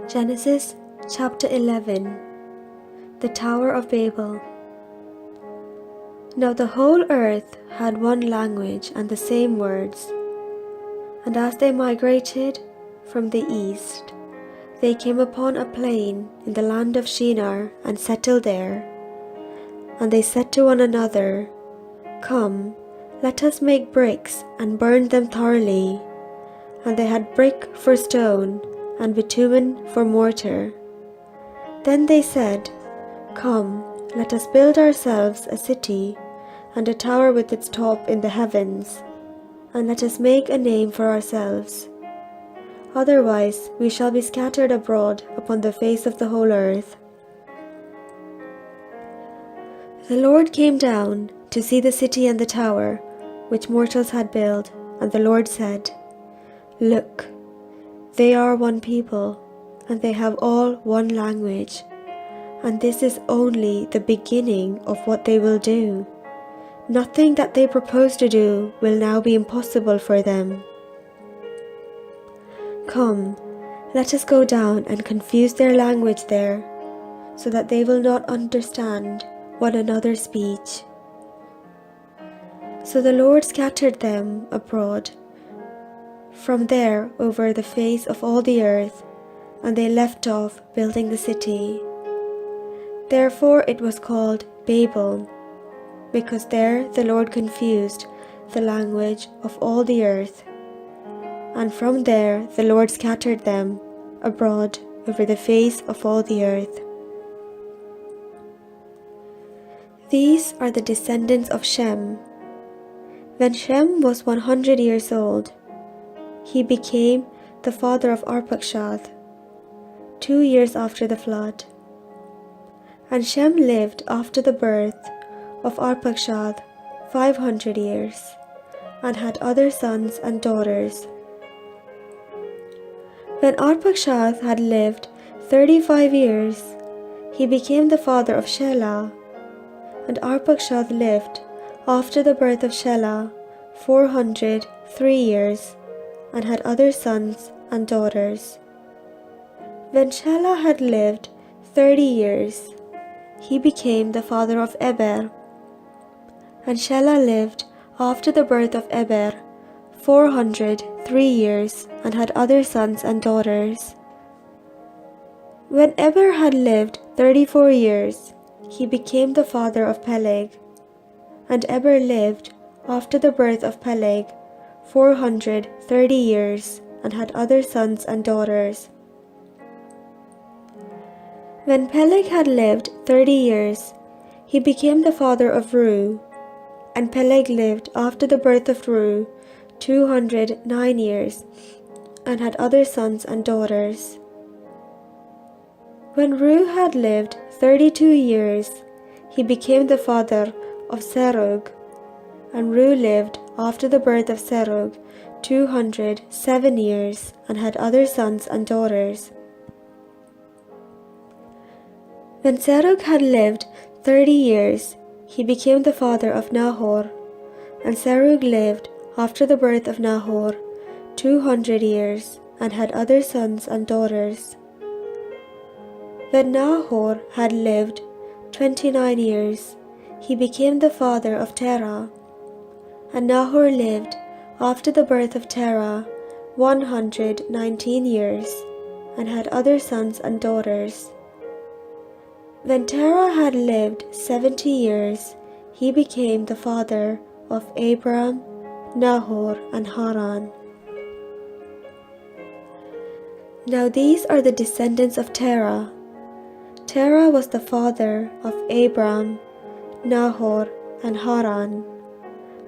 Genesis chapter 11. The Tower of Babel. Now the whole earth had one language and the same words. And as they migrated from the east, they came upon a plain in the land of Shinar and settled there. And they said to one another, "Come, let us make bricks and burn them thoroughly." And they had brick for stone and bitumen for mortar. Then they said, "Come, let us build ourselves a city and a tower with its top in the heavens, and let us make a name for ourselves. Otherwise we shall be scattered abroad upon the face of the whole earth." The Lord came down to see the city and the tower which mortals had built, and the Lord said, "Look, they are one people, and they have all one language, and this is only the beginning of what they will do. Nothing that they propose to do will now be impossible for them. Come, let us go down and confuse their language there, so that they will not understand one another's speech." So the Lord scattered them abroad from there over the face of all the earth, and they left off building the city. Therefore it was called Babel, because there the Lord confused the language of all the earth. And from there the Lord scattered them abroad over the face of all the earth. These are the descendants of Shem. When Shem was 100 years old, he became the father of Arpachshad, 2 years after the flood. And Shem lived after the birth of Arpachshad 500 years, and had other sons and daughters. When Arpachshad had lived 35 years, he became the father of Shelah. And Arpachshad lived after the birth of Shelah 403 years, and had other sons and daughters. When Shelah had lived 30 years, he became the father of Eber. And Shelah lived after the birth of Eber 403 years, and had other sons and daughters. When Eber had lived 34 years, he became the father of Peleg. And Eber lived after the birth of Peleg 430 years, and had other sons and daughters. When Peleg had lived 30 years, he became the father of Reu. And Peleg lived after the birth of Reu 209 years, and had other sons and daughters. When Reu had lived 32 years, he became the father of Serug. And Reu lived after the birth of Serug 207 years, and had other sons and daughters. When Serug had lived 30 years, he became the father of Nahor. And Serug lived after the birth of Nahor 200 years, and had other sons and daughters. When Nahor had lived 29 years, he became the father of Terah. And Nahor lived after the birth of Terah 119 years, and had other sons and daughters. When Terah had lived 70 years, he became the father of Abram, Nahor, and Haran. Now these are the descendants of Terah. Terah was the father of Abram, Nahor, and Haran.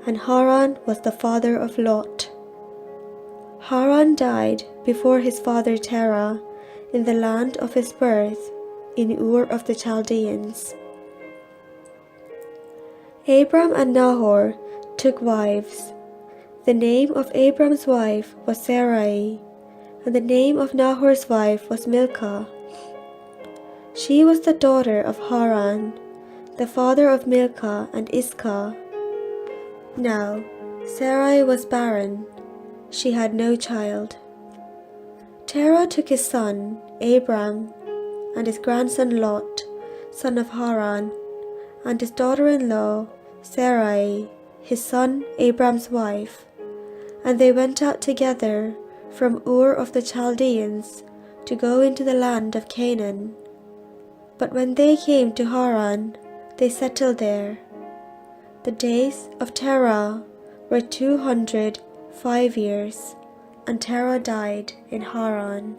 And Haran was the father of Lot. Haran died before his father Terah in the land of his birth, in Ur of the Chaldeans. Abram and Nahor took wives. The name of Abram's wife was Sarai, and the name of Nahor's wife was Milcah. She was the daughter of Haran, the father of Milcah and Iscah. Now Sarai was barren, she had no child. Terah took his son Abram and his grandson Lot, son of Haran, and his daughter-in-law Sarai, his son Abram's wife, and they went out together from Ur of the Chaldeans to go into the land of Canaan. But when they came to Haran, they settled there. The days of Terah were 205 years, and Terah died in Haran.